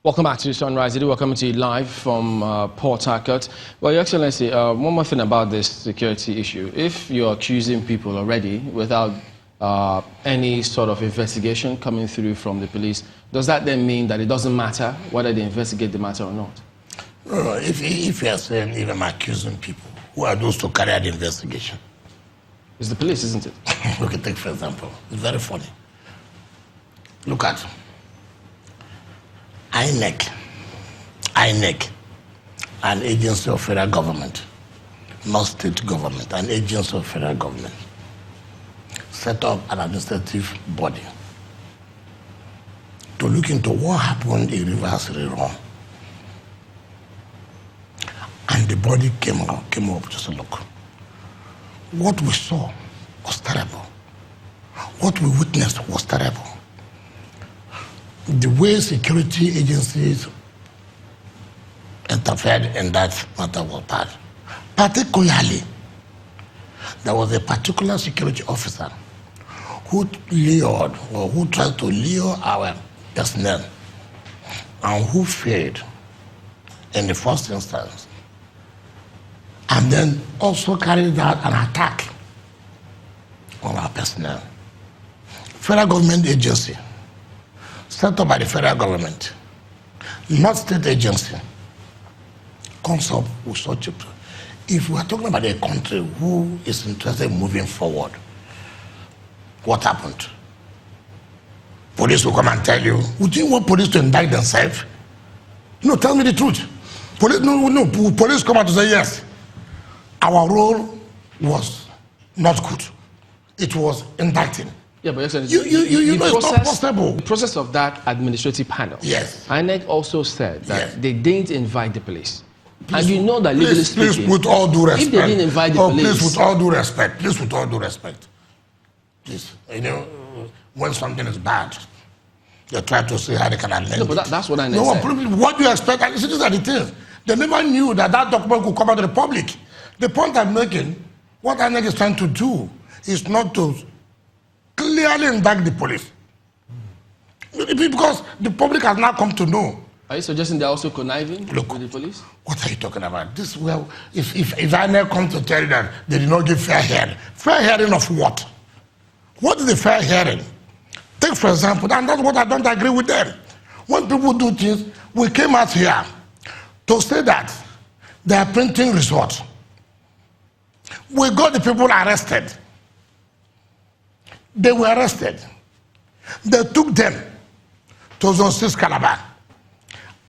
Welcome back to Sunrise. We're coming to you live from Port Harcourt. Well, Your Excellency, one more thing about this security issue. If you're accusing people already without any sort of investigation coming through from the police, does that then mean that it doesn't matter whether they investigate the matter or not? No, if you are saying if I'm accusing people, who are those to carry out the investigation? It's the police, isn't it? Okay, take for example, it's very funny. Look at INEC, an agency of federal government, not state government, an agency of federal government, set up an administrative body to look into what happened in Rivers Rerun. And the body came up to say, look, what we saw was terrible. What we witnessed was terrible. The way security agencies interfered in that matter was bad. Particularly, there was a particular security officer who lured, or who tried to lure our personnel, and who failed in the first instance, and then also carried out an attack on our personnel. Federal government agency, set up by the federal government, not state agency, comes up with such a... If we are talking about a country who is interested in moving forward, what happened? Police will come and tell you, would you want police to indict themselves? No, tell me the truth. Police come out to say, yes, our role was not good. It was indicting. Yeah, but you know it's not possible. The process of that administrative panel. Yes. INEC also said that yes, they didn't invite the police. Please, and you know that legally speaking, please, with all due respect, if they didn't invite the police... Please, with all due respect, please, you know, when something is bad, they try to see how they can amend it. No, but that's what I know. said. What do you expect? And these are the things. They never knew that document could come out to the public. The point I'm making, what INEC is trying to do is not to clearly indict the police. Because the public has now come to know. Are you suggesting they're also conniving with the police? What are you talking about? This, well, if INEC comes to tell you that they did not give fair hearing of what? What is the fair hearing? Take for example, and that's what I don't agree with them. When people do things, we came out here to say that they are printing results. We got the people arrested. They were arrested. They took them to Zone 6 Calabar.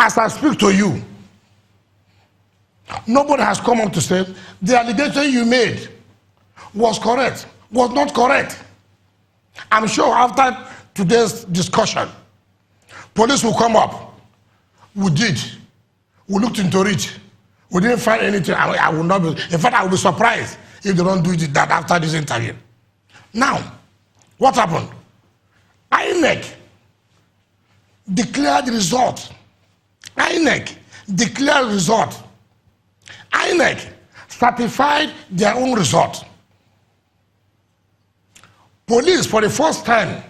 As I speak to you, nobody has come up to say the allegation you made was correct, was not correct. I'm sure after today's discussion, police will come up. We looked into it. We didn't find anything. I will not be, in fact, I will be surprised if they don't do that after this interview. Now, what happened? INEC declared the result. INEC declared result. INEC certified their own result. Police, for the first time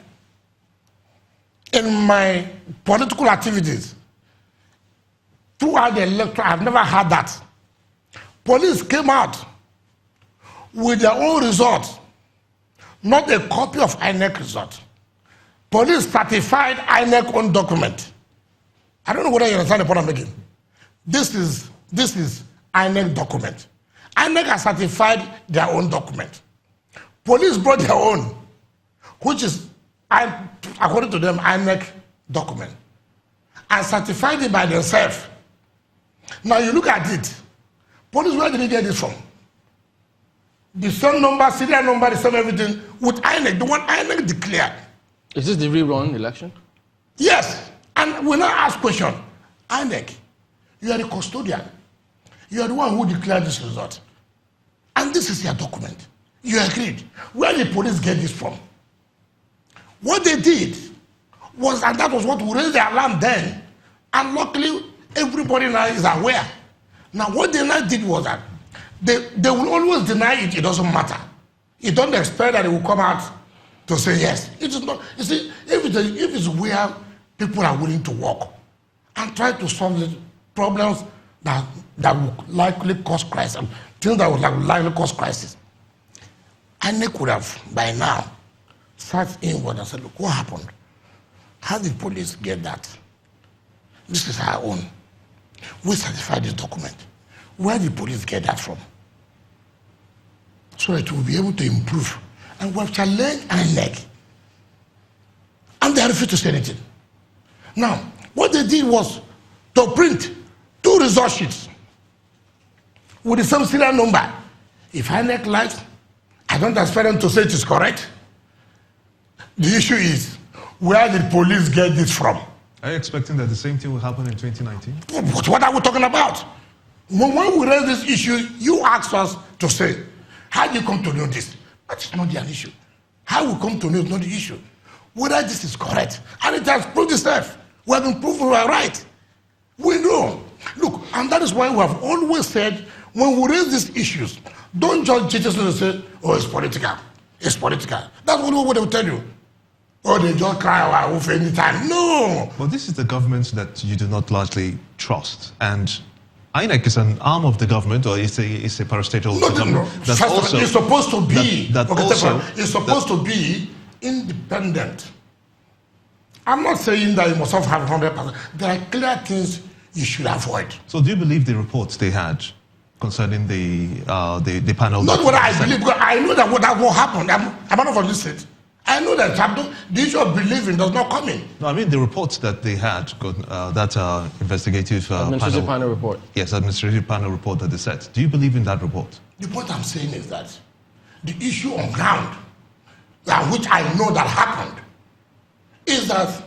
in my political activities, throughout the electoral, I've never had that. Police came out with their own result, not a copy of INEC result. Police certified INEC own document. I don't know whether you understand the point I'm making. This is INEC document. INEC has certified their own document. Police brought their own, which is, according to them, INEC document, and certified it by themselves. Now you look at it. Police, where did they get this from? The same number, serial number, the same everything with INEC, the one INEC declared. Is this the rerun election? Yes. And when I ask question, INEC, you are the custodian. You are the one who declared this result. And this is your document. You agreed. Where did the police get this from? What they did was, and that was what we raised the alarm then, and luckily everybody now is aware. Now what they now did was that they will always deny it, it doesn't matter. You don't expect that it will come out to say yes. It is not. You see, if it's where people are willing to work and try to solve the problems that would likely cause crisis, things that would likely cause crisis. INEC could have, by now, sat inward and said, look, what happened? How did police get that? This is our own. We certified this document. Where did police get that from? So that we'll be able to improve. And we've challenged INEC. And they refused to say anything. Now, what they did was to print 2 result sheets with the same serial number. If INEC lies, I don't expect them to say it is correct. The issue is, where did police get this from? Are you expecting that the same thing will happen in 2019? What are we talking about? When we raise this issue, you ask us to say, how do you come to know this? That is not the issue. How we come to know is not the issue. Whether this is correct. And it has proved itself. We have been proven we are right. We know. Look, and that is why we have always said, when we raise these issues, don't just and say, oh, it's political. It's political. That's what they will tell you. Or they just cry our wolf anytime. No. But this is the government that you do not largely trust. And INEC is an arm of the government, or it's a parastatal of the government. That's also, it's supposed to be. It's supposed to be independent. I'm not saying that you must have 100%. There are clear things you should avoid. So do you believe the reports they had concerning the panel? Not what I believe, because I know that that will happen. I'm not of this state. I know that the issue of believing does not come in. No, I mean the reports that they had, that investigative administrative panel report. Yes, administrative panel report that they said. Do you believe in that report? The point I'm saying is that the issue on ground, which I know that happened, is that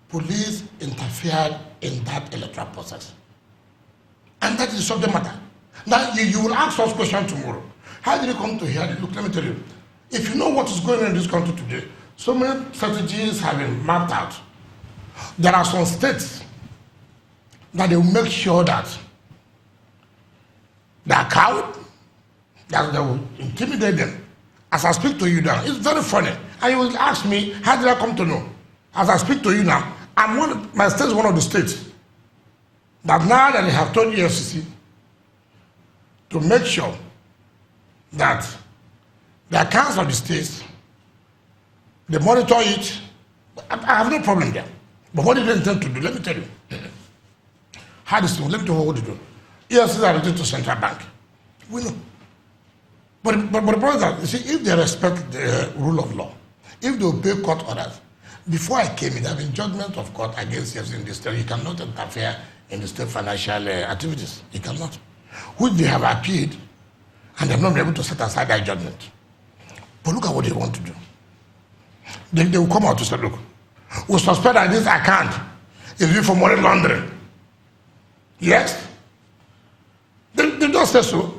police interfered in that electoral process. And that is the subject matter. Now, you will ask us questions tomorrow. How did you come to here? Look, let me tell you. If you know what is going on in this country today, so many strategies have been mapped out. There are some states that they will make sure that they are cowed, that they will intimidate them. As I speak to you now, it's very funny. And you will ask me, how did I come to know? As I speak to you now, my state is one of the states that now that they have told EFCC to make sure that the accounts of the states, they monitor it. I have no problem there. But what do they intend to do? Let me tell you. How this thing, let me tell you what to do. EFCC are related to central bank. We know. But the problem is that, you see, if they respect the rule of law, if they obey court orders, before I came in, there have been judgment of court against EFCC in the state. You cannot interfere in the state financial activities. You cannot. Which they have appealed, and they have not been able to set aside that judgment. But look at what they want to do. They will come out to say, look, we suspect that this account is used for money laundering. Yes? They just say so.